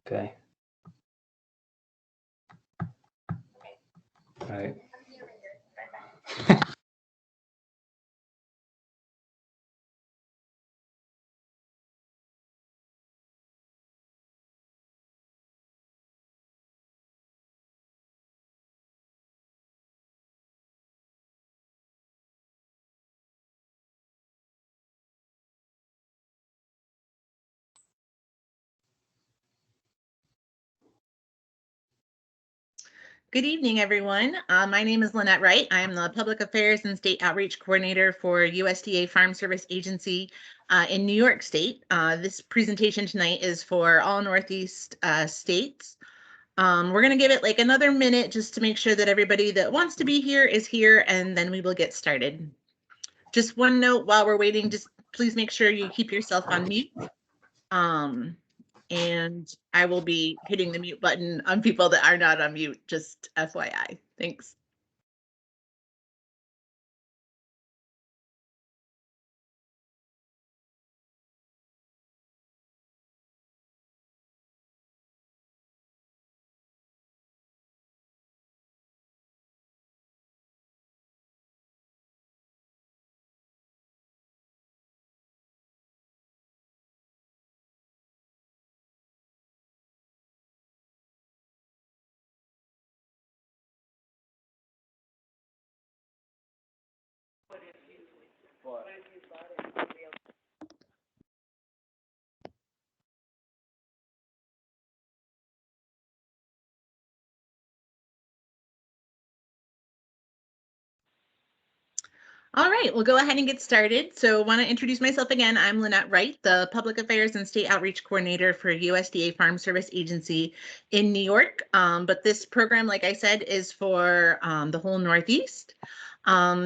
Okay. All right. Good evening, everyone. My name is Lynette Wright. I am the Public Affairs and State Outreach Coordinator for USDA Farm Service Agency in New York State. This presentation tonight is for all Northeast states. We're going to give it like another minute just to make sure that everybody that wants to be here is here, and then we will get started. Just one note while we're waiting, just please make sure you keep yourself on mute. And I will be hitting the mute button on people that are not on mute, just FYI. Thanks. All right, we'll go ahead and get started. So I want to introduce myself again. I'm Lynette Wright, the Public Affairs and State Outreach Coordinator for USDA Farm Service Agency in New York. But this program, like I said, is for the whole Northeast.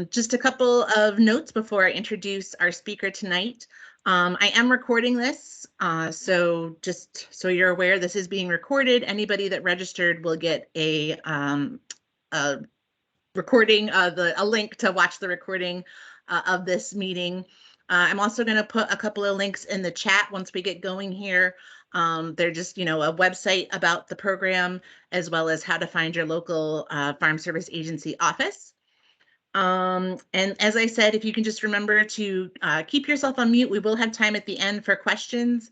Just a couple of notes before I introduce our speaker tonight. I am recording this, so just so you're aware, this is being recorded. Anybody that registered will get a recording, a link to watch the recording of this meeting. I'm also going to put a couple of links in the chat once we get going here. They're just, a website about the program, as well as how to find your local Farm Service Agency office. And as I said, if you can just remember to keep yourself on mute, we will have time at the end for questions.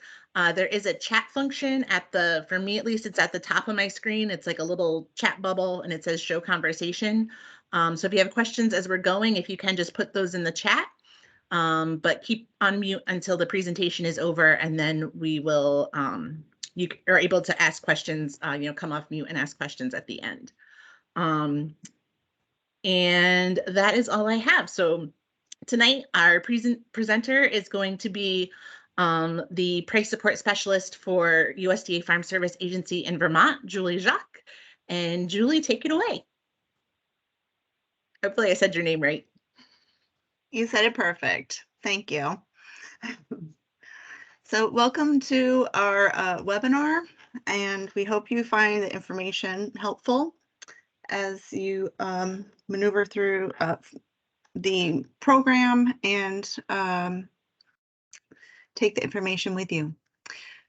There is a chat function for me at least, it's at the top of my screen. It's like a little chat bubble and it says show conversation. So if you have questions as we're going, if you can just put those in the chat, but keep on mute until the presentation is over, and then we will, you are able to ask questions, come off mute and ask questions at the end. And that is all I have. So tonight, our presenter is going to be the price support specialist for USDA Farm Service Agency in Vermont, Julie Jacques. And Julie, take it away. Hopefully I said your name right. You said it perfect. Thank you. So welcome to our webinar, and we hope you find the information helpful as you maneuver through the program and take the information with you.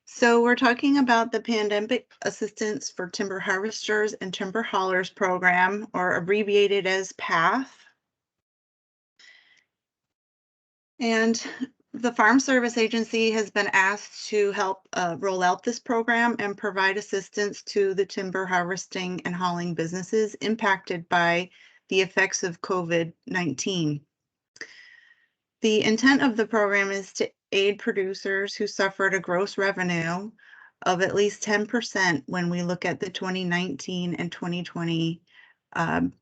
So we're talking about the Pandemic Assistance for Timber Harvesters and Timber Haulers program, or abbreviated as PATHH. And the Farm Service Agency has been asked to help roll out this program and provide assistance to the timber harvesting and hauling businesses impacted by the effects of COVID-19. The intent of the program is to aid producers who suffered a gross revenue of at least 10% when we look at the 2019 and 2020 kind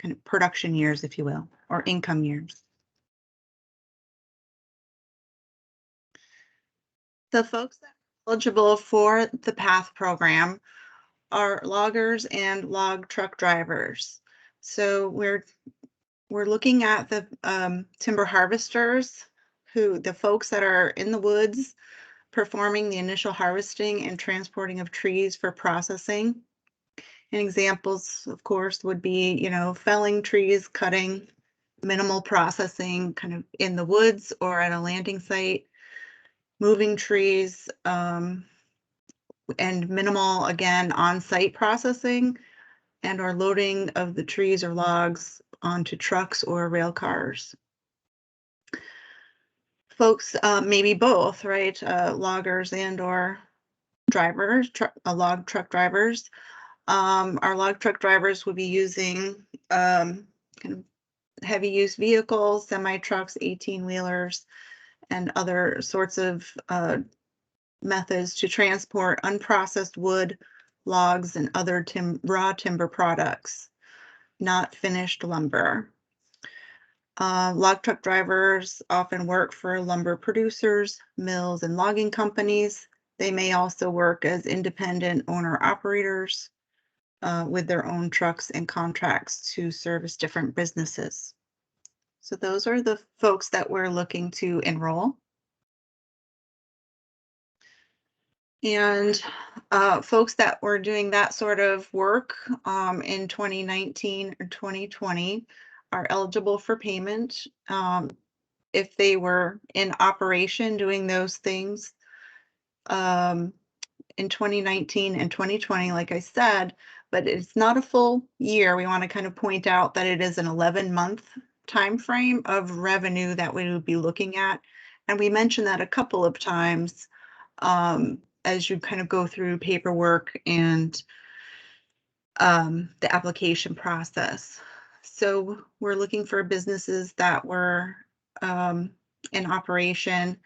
of production years, if you will, or income years. The folks that are eligible for the PATHH program are loggers and log truck drivers. So we're looking at the timber harvesters, the folks that are in the woods performing the initial harvesting and transporting of trees for processing. And examples, of course, would be, felling trees, cutting, minimal processing kind of in the woods or at a landing site, moving trees, and minimal, again, on-site processing and or loading of the trees or logs onto trucks or rail cars. Folks, maybe both, right? Loggers and or drivers, log truck drivers. Our log truck drivers would be using kind of heavy use vehicles, semi trucks, 18-wheelers, and other sorts of methods to transport unprocessed wood, logs, and other raw timber products, not finished lumber. Log truck drivers often work for lumber producers, mills, and logging companies. They may also work as independent owner-operators with their own trucks and contracts to service different businesses. So those are the folks that we're looking to enroll. And folks that were doing that sort of work in 2019 or 2020 are eligible for payment if they were in operation doing those things in 2019 and 2020, like I said, but it's not a full year. We want to kind of point out that it is an 11-month time frame of revenue that we would be looking at. And we mentioned that a couple of times as you kind of go through paperwork and the application process. So we're looking for businesses that were in operation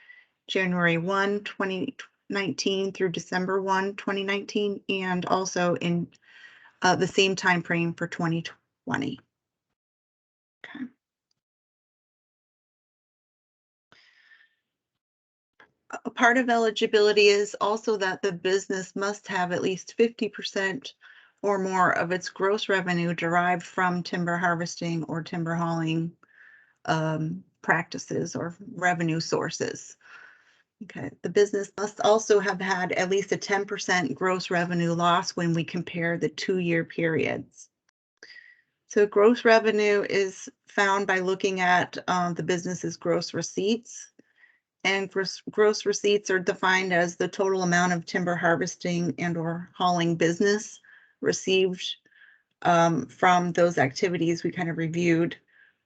January 1, 2019 through December 1, 2019, and also in the same time frame for 2020. Okay. A part of eligibility is also that the business must have at least 50% or more of its gross revenue derived from timber harvesting or timber hauling practices or revenue sources. Okay, the business must also have had at least a 10% gross revenue loss when we compare the 2-year periods. So gross revenue is found by looking at the business's gross receipts. And gross receipts are defined as the total amount of timber harvesting and or hauling business received from those activities we kind of reviewed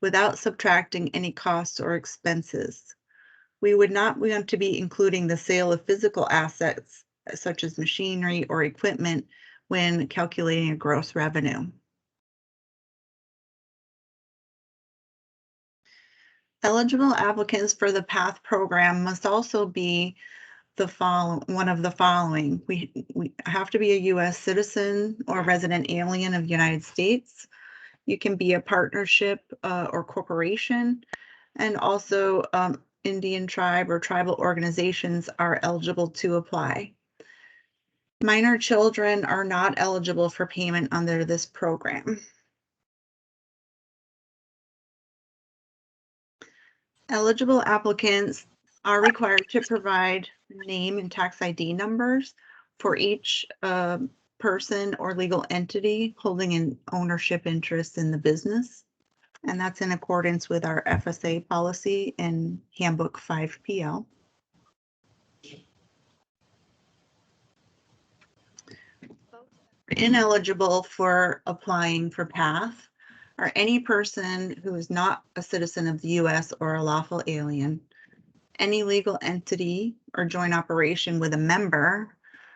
without subtracting any costs or expenses. We would not want to be including the sale of physical assets such as machinery or equipment when calculating a gross revenue. Eligible applicants for the PATHH program must also be one of the following. We have to be a U.S. citizen or resident alien of the United States. You can be a partnership or corporation, and also Indian tribe or tribal organizations are eligible to apply. Minor children are not eligible for payment under this program. Eligible applicants are required to provide name and tax ID numbers for each person or legal entity holding an ownership interest in the business. And that's in accordance with our FSA policy in Handbook 5PL. Ineligible for applying for PATHH are any person who is not a citizen of the U.S. or a lawful alien, any legal entity or joint operation with a member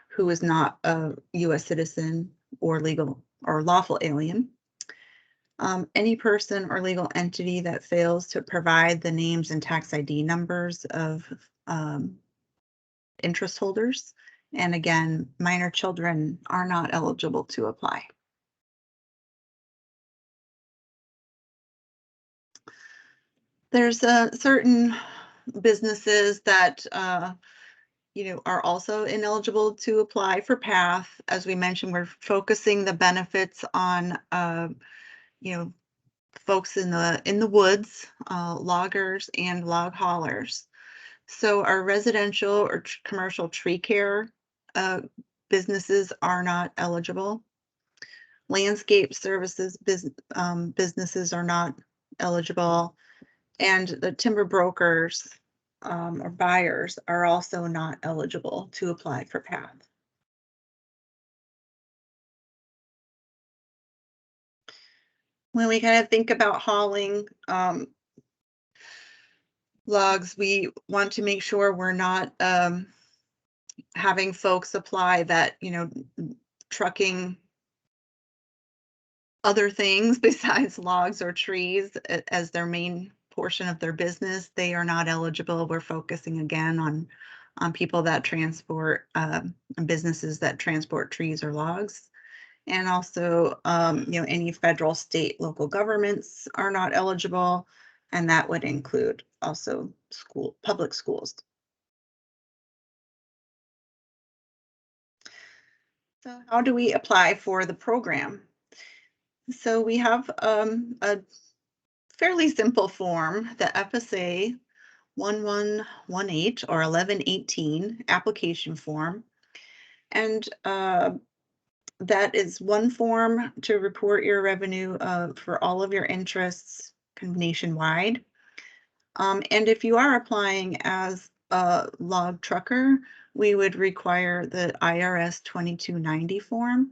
who is not a U.S. citizen or legal or lawful alien, any person or legal entity that fails to provide the names and tax ID numbers of interest holders. And again, minor children are not eligible to apply. There's certain businesses that are also ineligible to apply for PATHH. As we mentioned, we're focusing the benefits on folks in the woods, loggers and log haulers. So our residential or commercial tree care businesses are not eligible. Landscape services businesses are not eligible, and the timber brokers or buyers are also not eligible to apply for PATHH. When we kind of think about hauling logs, we want to make sure we're not having folks apply that, trucking other things besides logs or trees as their main portion of their business. They are not eligible. We're focusing again on people that transport and businesses that transport trees or logs. And also, any federal, state, local governments are not eligible, and that would include also public schools. So how do we apply for the program? So we have a fairly simple form, the FSA 1118 or 1118 application form. And that is one form to report your revenue for all of your interests kind of nationwide. And if you are applying as a log trucker, we would require the IRS 2290 form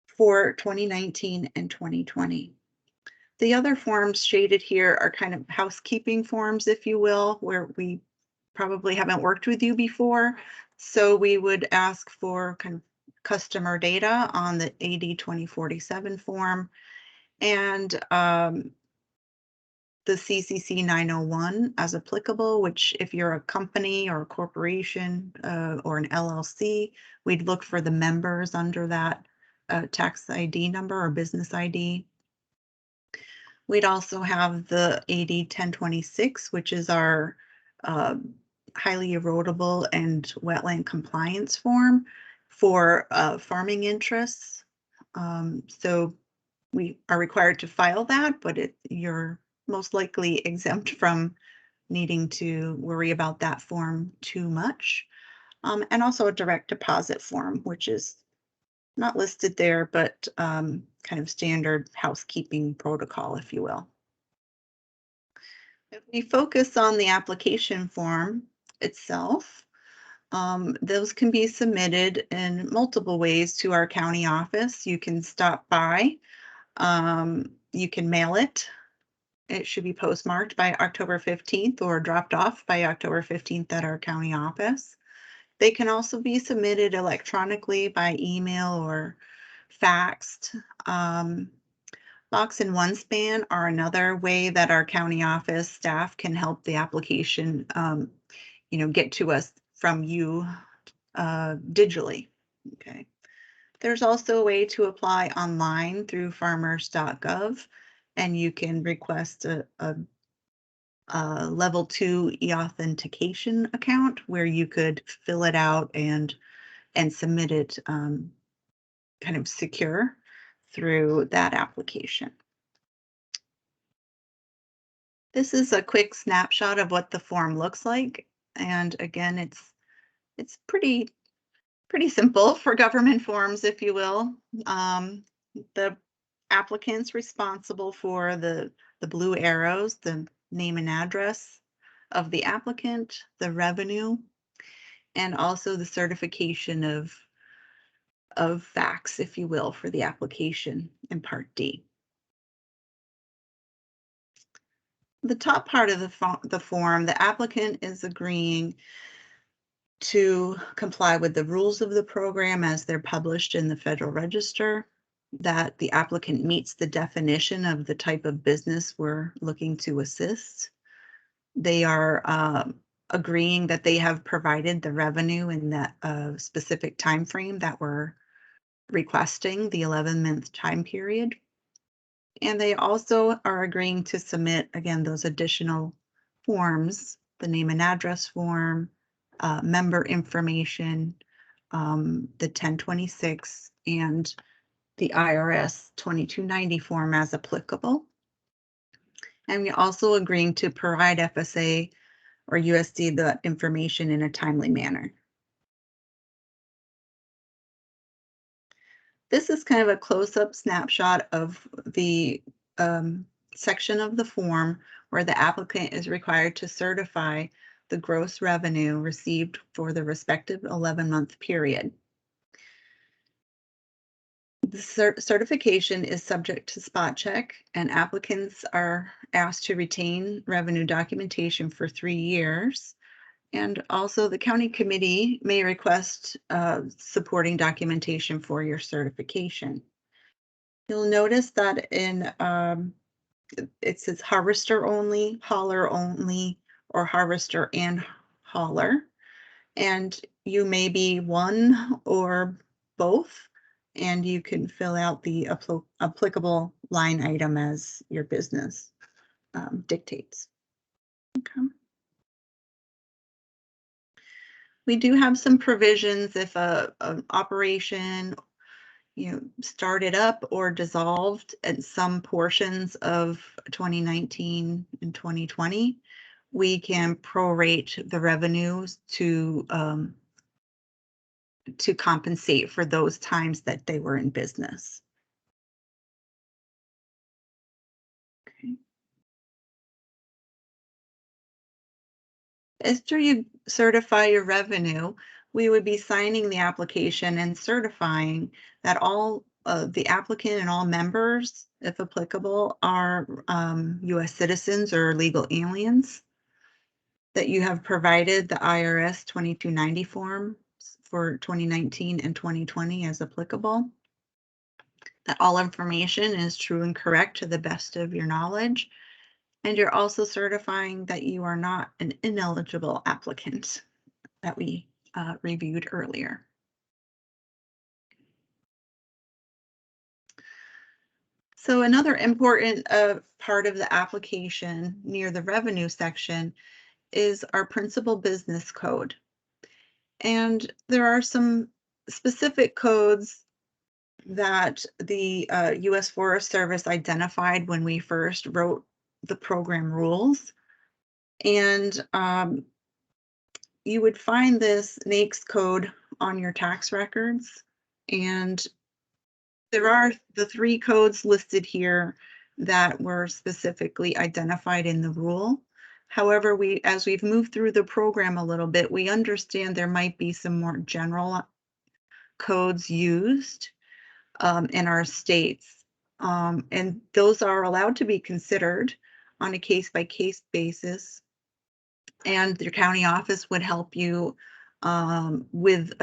for 2019 and 2020. The other forms shaded here are kind of housekeeping forms, if you will, where we probably haven't worked with you before. So we would ask for kind of customer data on the AD 2047 form and the CCC 901 as applicable, which if you're a company or a corporation or an LLC, we'd look for the members under that tax ID number or business ID. We'd also have the AD 1026, which is our highly erodible and wetland compliance form for farming interests. So we are required to file that, but you're most likely exempt from needing to worry about that form too much. And also a direct deposit form, which is not listed there, but kind of standard housekeeping protocol, if you will. If we focus on the application form itself, those can be submitted in multiple ways to our county office. You can stop by, you can mail it. It should be postmarked by October 15th or dropped off by October 15th at our county office. They can also be submitted electronically by email or faxed. Box and one span are another way that our county office staff can help the application, get to us from you digitally. Okay. There's also a way to apply online through farmers.gov, and you can request a level 2 e-authentication account where you could fill it out and submit it kind of secure through that application. This is a quick snapshot of what the form looks like. And again, it's pretty simple for government forms, if you will. The applicant's responsible for the blue arrows, the name and address of the applicant, the revenue, and also the certification of facts, if you will, for the application in Part D. The top part of the form, the applicant is agreeing to comply with the rules of the program as they're published in the Federal Register, that the applicant meets the definition of the type of business we're looking to assist. They are agreeing that they have provided the revenue in that specific time frame that we're requesting, the 11-month time period. And they also are agreeing to submit, again, those additional forms, the name and address form, member information, the 1026, and the IRS 2290 form as applicable. And we also agreeing to provide FSA or USDA the information in a timely manner. This is kind of a close-up snapshot of the section of the form where the applicant is required to certify the gross revenue received for the respective 11-month period. The certification is subject to spot check, and applicants are asked to retain revenue documentation for 3 years. And also, the county committee may request supporting documentation for your certification. You'll notice that it says harvester only, hauler only, or harvester and hauler. And you may be one or both, and you can fill out the applicable line item as your business dictates. Okay. We do have some provisions if an operation started up or dissolved at some portions of 2019 and 2020. We can prorate the revenues to compensate for those times that they were in business. Okay. After you certify your revenue, we would be signing the application and certifying that all the applicant and all members, if applicable, are U.S. citizens or legal aliens, that you have provided the IRS 2290 form for 2019 and 2020 as applicable, that all information is true and correct to the best of your knowledge, and you're also certifying that you are not an ineligible applicant that we reviewed earlier. So another important part of the application near the revenue section is our principal business code. And there are some specific codes that the U.S. Forest Service identified when we first wrote the program rules. And you would find this NAICS code on your tax records. And there are the 3 codes listed here that were specifically identified in the rule. However, as we've moved through the program a little bit, we understand there might be some more general codes used in our states. And those are allowed to be considered on a case-by-case basis. And your county office would help you with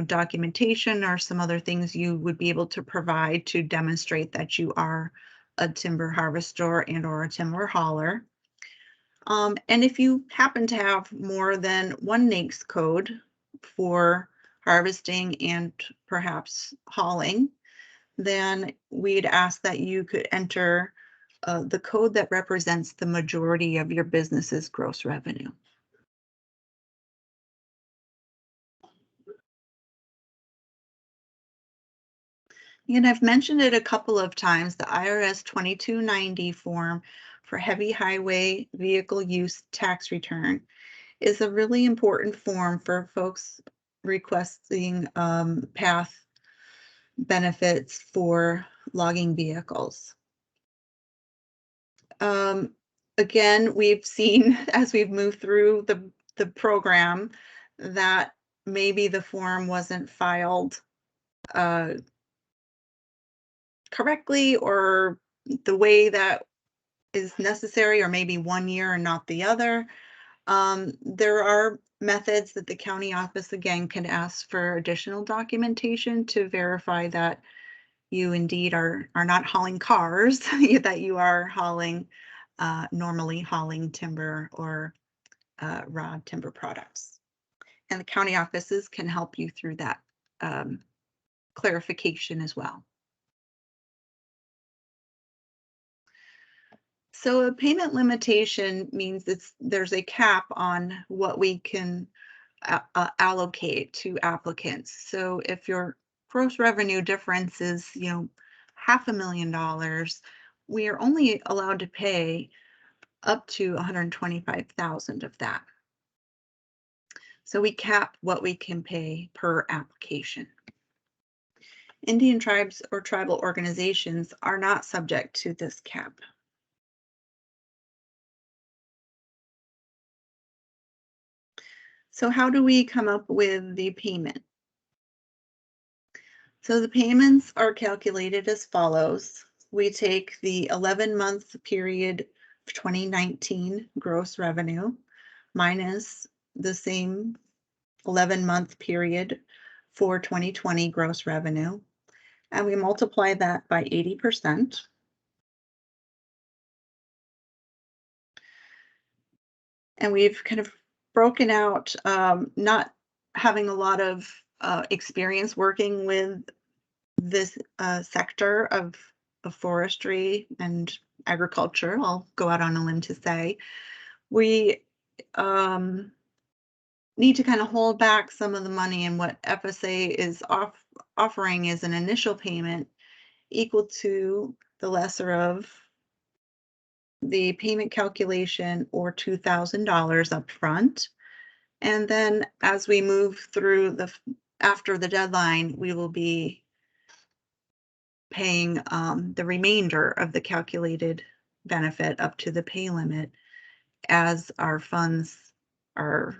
documentation or some other things you would be able to provide to demonstrate that you are a timber harvester and or a timber hauler. And if you happen to have more than one NAICS code for harvesting and perhaps hauling, then we'd ask that you could enter the code that represents the majority of your business's gross revenue. And I've mentioned it a couple of times, the IRS 2290 form for heavy highway vehicle use tax return is a really important form for folks requesting PATH benefits for logging vehicles. Again, we've seen as we've moved through the program that maybe the form wasn't filed correctly or the way that is necessary, or maybe one year and not the other. There are methods that the county office again can ask for additional documentation to verify that you indeed are not hauling cars, that you are hauling normally hauling timber or raw timber products. And the county offices can help you through that clarification as well. So a payment limitation means there's a cap on what we can allocate to applicants. So if your gross revenue difference is, $500,000, we are only allowed to pay up to $125,000 of that. So we cap what we can pay per application. Indian tribes or tribal organizations are not subject to this cap. So how do we come up with the payment? So the payments are calculated as follows. We take the 11-month period of 2019 gross revenue minus the same 11-month period for 2020 gross revenue, and we multiply that by 80%. And we've kind of broken out, not having a lot of experience working with this sector of forestry and agriculture, I'll go out on a limb to say, we need to kind of hold back some of the money, and what FSA is offering is an initial payment equal to the lesser of the payment calculation or $2,000 up front. And then as we move through after the deadline, we will be paying the remainder of the calculated benefit up to the pay limit as our funds are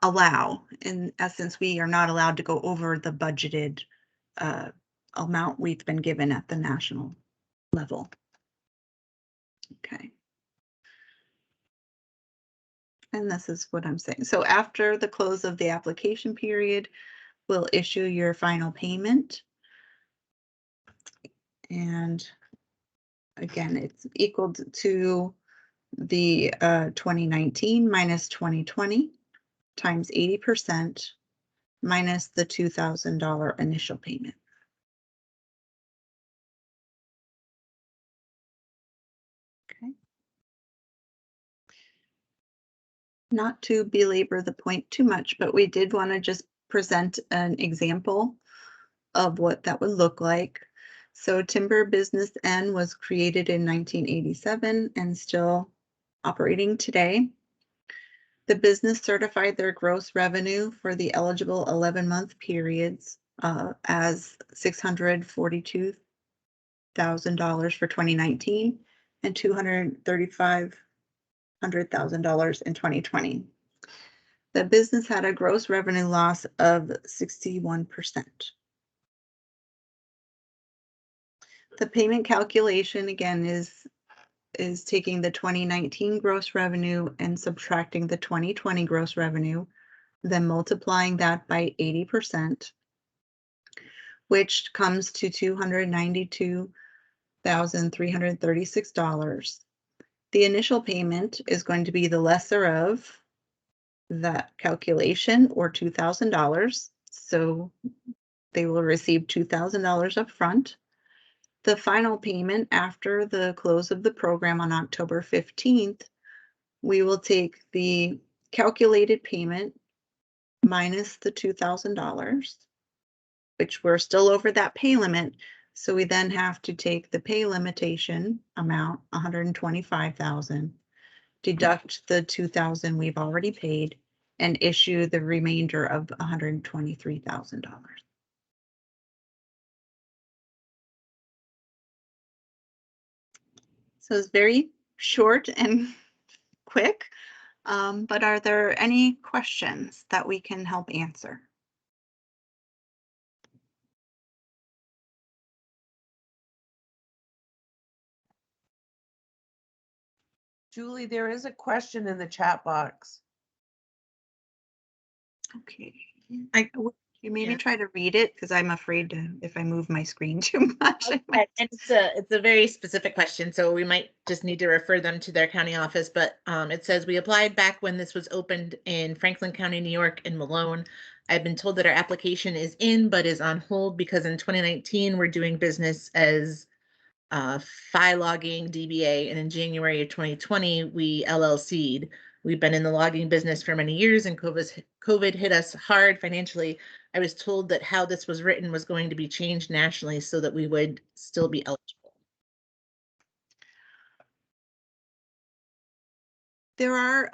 allow. In essence, we are not allowed to go over the budgeted amount we've been given at the national level. Okay. And this is what I'm saying. So after the close of the application period, we'll issue your final payment. And again, it's equal to the 2019 minus 2020 times 80% minus the $2,000 initial payment. Okay. Not to belabor the point too much, but we did want to just present an example of what that would look like. So Timber Business N was created in 1987 and still operating today. The business certified their gross revenue for the eligible 11-month periods as $642,000 for 2019 and $235,000 in 2020. The business had a gross revenue loss of 61%. The payment calculation again is taking the 2019 gross revenue and subtracting the 2020 gross revenue, then multiplying that by 80%, which comes to $292,336. The initial payment is going to be the lesser of that calculation, or $2,000. So they will receive $2,000 up front. The final payment after the close of the program on October 15th, we will take the calculated payment minus the $2,000, which we're still over that pay limit. So we then have to take the pay limitation amount, $125,000, deduct the $2,000 we've already paid, and issue the remainder of $123,000. So it's very short and quick, but are there any questions that we can help answer? Julie, there is a question in the chat box. Okay. You maybe try to read it, because I'm afraid to, if I move my screen too much. Okay. And it's a very specific question, so we might just need to refer them to their county office. But it says, we applied back when this was opened in Franklin County, New York, in Malone. I've been told that our application is in, but is on hold because in 2019 we're doing business as Phi Logging DBA, and in January of 2020 we LLC'd. We've been in the logging business for many years, and COVID hit us hard financially. I was told that how this was written was going to be changed nationally so that we would still be eligible. There are,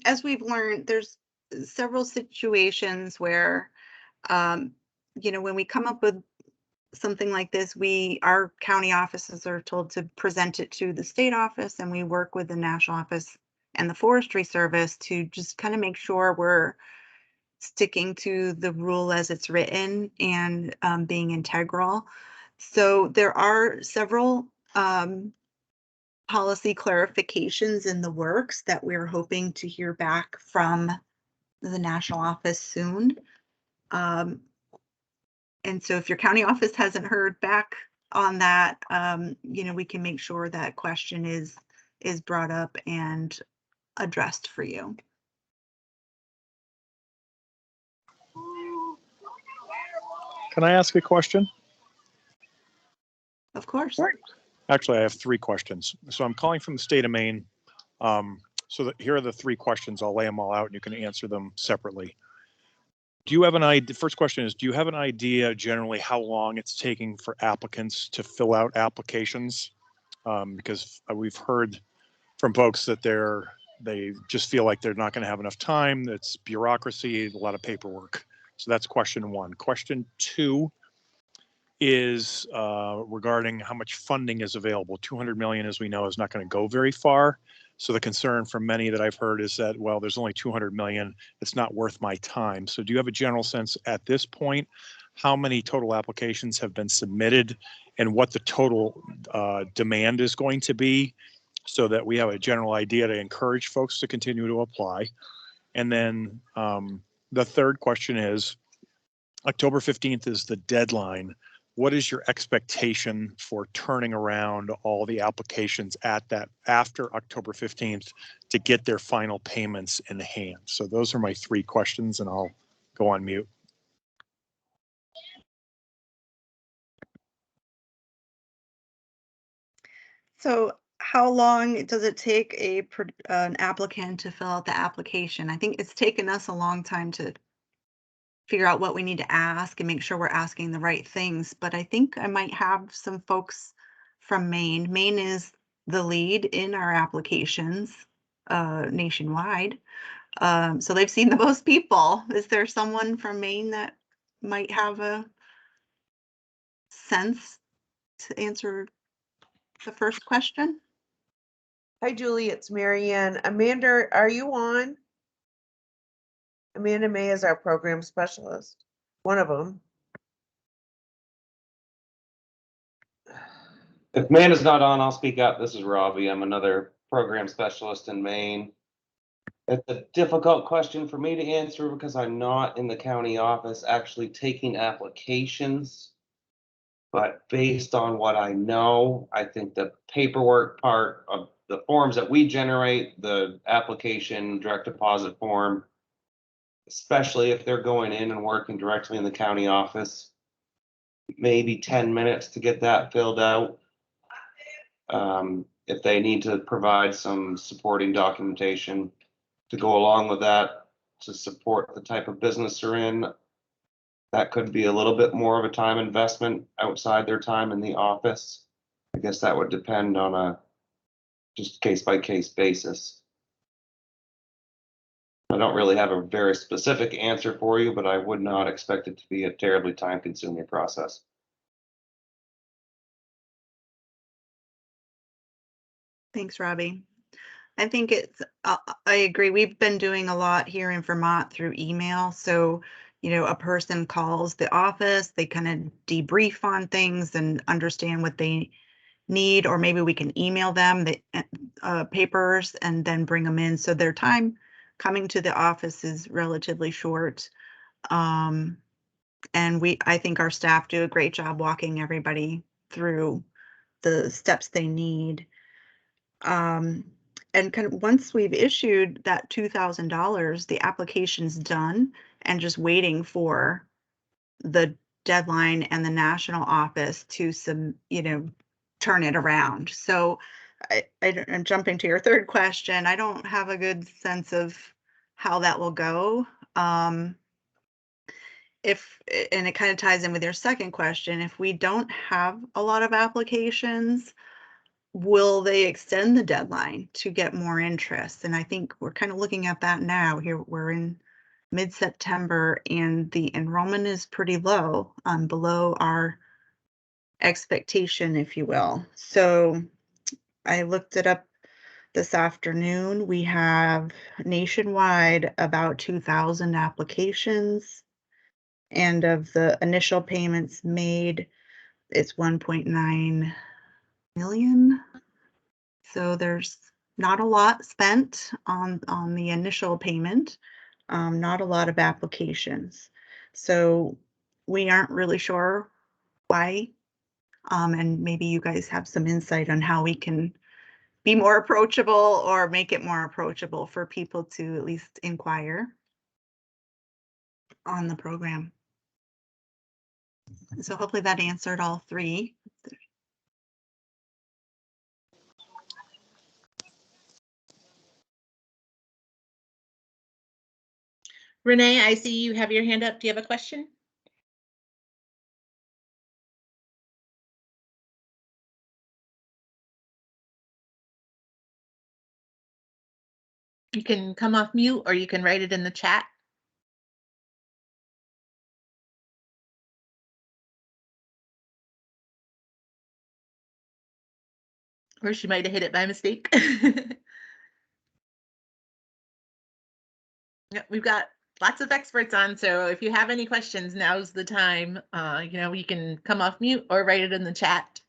as we've learned, there's several situations where, when we come up with something like this, our county offices are told to present it to the state office, and we work with the national office and the Forestry Service to just kind of make sure we're sticking to the rule as it's written and being integral. So there are several policy clarifications in the works that we're hoping to hear back from the national office soon. And so if your county office hasn't heard back on that, you know, we can make sure that question is brought up and addressed for you. Can I ask a question? Of course. Actually, I have 3 questions. So I'm calling from the state of Maine. Here are the 3 questions. I'll lay them all out and you can answer them separately. Do you have an idea? First question is, do you have an idea generally how long it's taking for applicants to fill out applications? Because we've heard from folks that they just feel like they're not going to have enough time. It's bureaucracy, a lot of paperwork. So that's question 1. Question 2 is regarding how much funding is available. 200 million, as we know, is not going to go very far. So the concern from many that I've heard is that, well, there's only 200 million. It's not worth my time. So do you have a general sense at this point how many total applications have been submitted and what the total demand is going to be, so that we have a general idea to encourage folks to continue to apply? And then the third question is, October 15th is the deadline. What is your expectation for turning around all the applications after October 15th to get their final payments in hand? So those are my 3 questions, and I'll go on mute. So how long does it take an applicant to fill out the application? I think it's taken us a long time to figure out what we need to ask and make sure we're asking the right things. But I think I might have some folks from Maine. Maine is the lead in our applications nationwide. So they've seen the most people. Is there someone from Maine that might have a sense to answer the first question? Hi, Julie, it's Mary Ann. Amanda, are you on? Amanda May is our program specialist, one of them. If Amanda's not on, I'll speak up. This is Robbie. I'm another program specialist in Maine. It's a difficult question for me to answer because I'm not in the county office actually taking applications. But based on what I know, I think the paperwork part of the forms that we generate, the application direct deposit form, especially if they're going in and working directly in the county office, maybe 10 minutes to get that filled out. If they need to provide some supporting documentation to go along with that to support the type of business they're in, that could be a little bit more of a time investment outside their time in the office. I guess that would depend on a just case by case basis. I don't really have a very specific answer for you, but I would not expect it to be a terribly time consuming process. Thanks, Robbie. I think it's, I agree. We've been doing a lot here in Vermont through email. So, you know, a person calls the office, they kind of debrief on things and understand what they need, or maybe we can email them the papers and then bring them in. So their time coming to the office is relatively short. And I think our staff do a great job walking everybody through the steps they need. And kind of once we've issued that $2,000, the application's done and just waiting for the deadline and the national office to turn it around. So I'm jumping to your third question. I don't have a good sense of how that will go. And it kind of ties in with your second question, if we don't have a lot of applications, will they extend the deadline to get more interest? And I think we're kind of looking at that now. Here we're in mid-September and the enrollment is pretty low, below our expectation, if you will. So I looked it up this afternoon. We have nationwide about 2,000 applications. And of the initial payments made, it's 1.9 million. So there's not a lot spent on the initial payment, not a lot of applications. So we aren't really sure why. And maybe you guys have some insight on how we can be more approachable or make it more approachable for people to at least inquire on the program. So hopefully that answered all three. Renee, I see you have your hand up. Do you have a question? You can come off mute or you can write it in the chat. Or she might have hit it by mistake. Yeah, we've got lots of experts on, so if you have any questions, now's the time. You can come off mute or write it in the chat.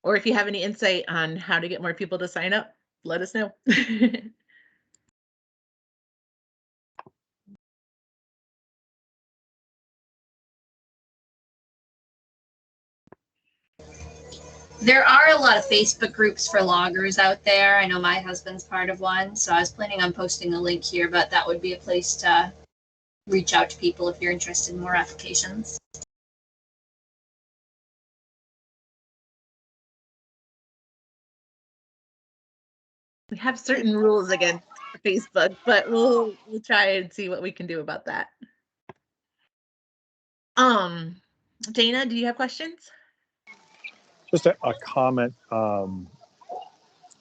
Or if you have any insight on how to get more people to sign up, let us know. There are a lot of Facebook groups for loggers out there. I know my husband's part of one, so I was planning on posting a link here, but that would be a place to reach out to people if you're interested in more applications. We have certain rules against Facebook, but we'll try and see what we can do about that. Dana, do you have questions? Just a comment.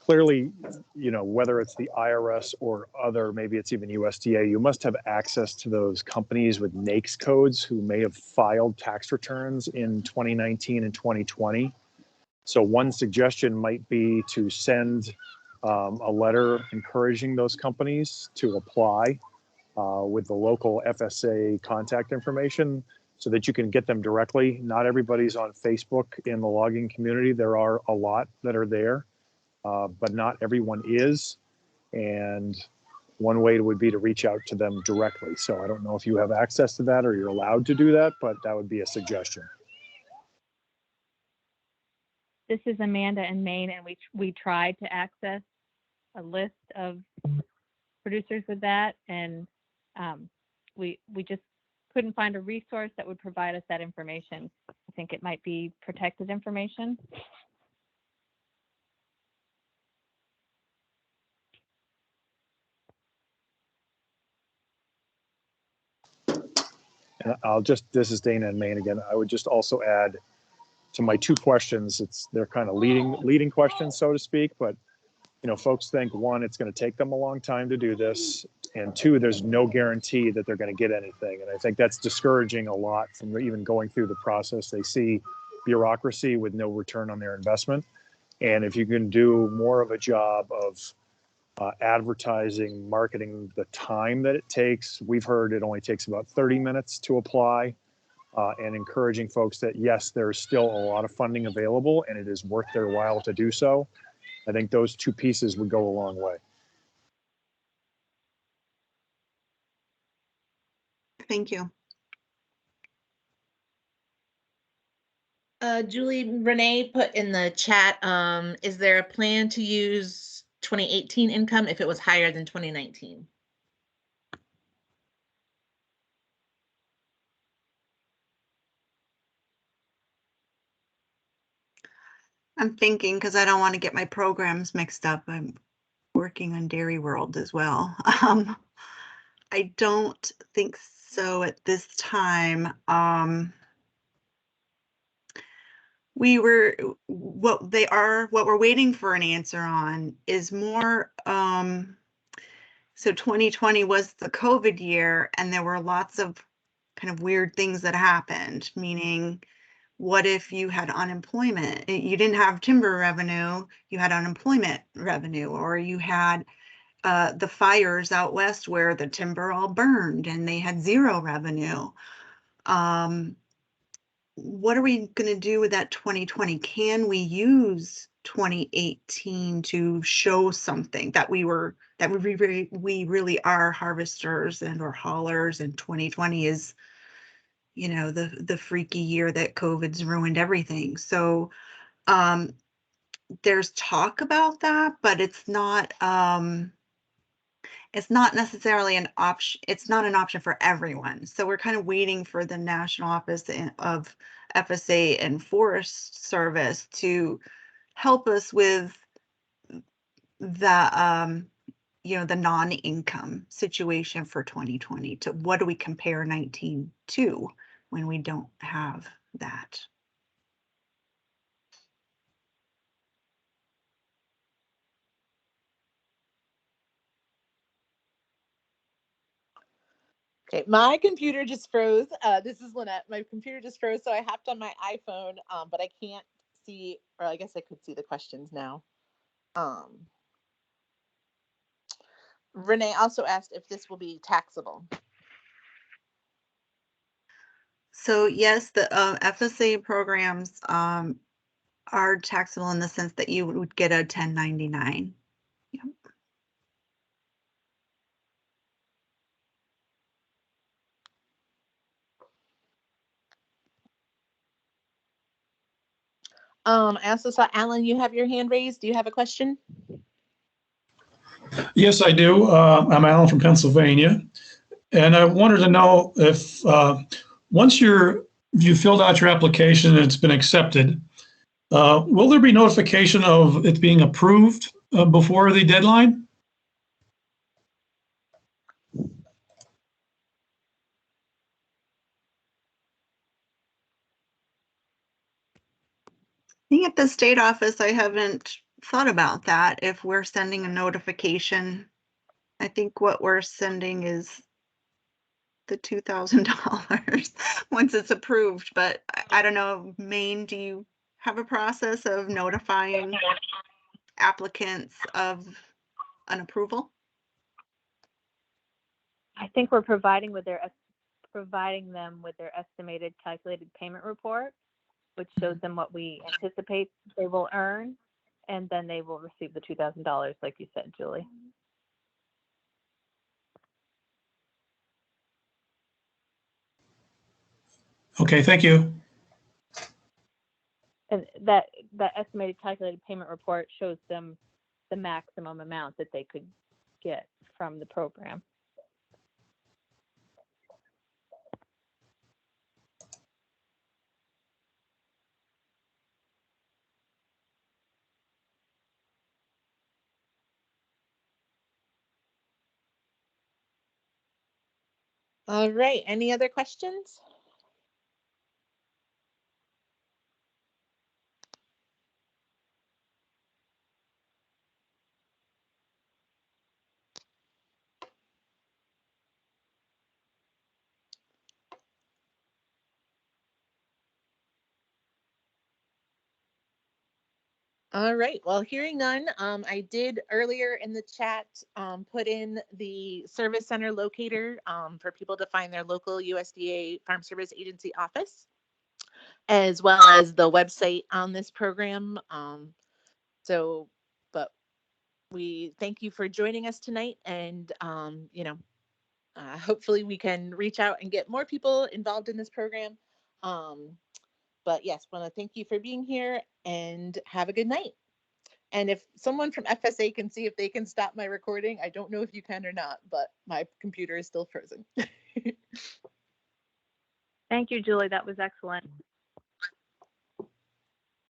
Clearly, whether it's the IRS or other, maybe it's even USDA, you must have access to those companies with NAICS codes who may have filed tax returns in 2019 and 2020. So one suggestion might be to send a letter encouraging those companies to apply with the local FSA contact information so that you can get them directly. Not everybody's on Facebook in the logging community. There are a lot that are there. But not everyone is. And one way would be to reach out to them directly. So I don't know if you have access to that or you're allowed to do that, but that would be a suggestion. This is Amanda in Maine, and we tried to access a list of producers with that, and we just couldn't find a resource that would provide us that information. I think it might be protected information. And this is Dana in Maine again. I would just also add to my two questions. They're kind of leading questions, so to speak, but folks think, one, it's going to take them a long time to do this, and two, there's no guarantee that they're going to get anything. And I think that's discouraging a lot from even going through the process. They see bureaucracy with no return on their investment. And if you can do more of a job of advertising, marketing the time that it takes. We've heard it only takes about 30 minutes to apply, and encouraging folks that yes, there's still a lot of funding available and it is worth their while to do so. I think those two pieces would go a long way. Thank you. Julie, Renee put in the chat, is there a plan to use 2018 income if it was higher than 2019? I'm thinking, because I don't want to get my programs mixed up. I'm working on Dairy World as well. I don't think so at this time. What we're waiting for an answer on is more, so 2020 was the COVID year, and there were lots of kind of weird things that happened, meaning What if you had unemployment? You didn't have timber revenue, you had unemployment revenue, or you had the fires out west where the timber all burned and they had zero revenue. What are we going to do with that 2020? Can we use 2018 to show something that we really are harvesters and or haulers, and 2020 is, you know, the freaky year that COVID's ruined everything. So there's talk about that, but it's not necessarily an option. It's not an option for everyone. So we're kind of waiting for the National Office of FSA and Forest Service to help us with the you know, the non-income situation for 2020. To what do we compare 19 to when we don't have that? Okay, my computer just froze. This is Lynette. My computer just froze, so I hopped on my iPhone, but I can't see, or I guess I could see the questions now. Renee also asked if this will be taxable. So yes, the FSA programs are taxable in the sense that you would get a 1099. Yep. I also saw Alan, you have your hand raised. Do you have a question? Yes, I do. I'm Alan from Pennsylvania, and I wanted to know if once you filled out your application and it's been accepted, will there be notification of it being approved before the deadline? Being at the state office, I haven't thought about that. If we're sending a notification, I think what we're sending is the $2,000 once it's approved, but I don't know, Maine, do you have a process of notifying applicants of an approval? I think we're providing them with their estimated calculated payment report, which shows them what we anticipate they will earn, and then they will receive the $2,000, like you said, Julie. Okay, thank you. And that estimated calculated payment report shows them the maximum amount that they could get from the program. All right, any other questions? All right, well, hearing none, I did earlier in the chat put in the service center locator for people to find their local USDA Farm Service Agency office, as well as the website on this program. But we thank you for joining us tonight, and you know, hopefully we can reach out and get more people involved in this program. But yes, want to thank you for being here, and have a good night. And if someone from FSA can see if they can stop my recording, I don't know if you can or not, but my computer is still frozen. Thank you, Julie. That was excellent.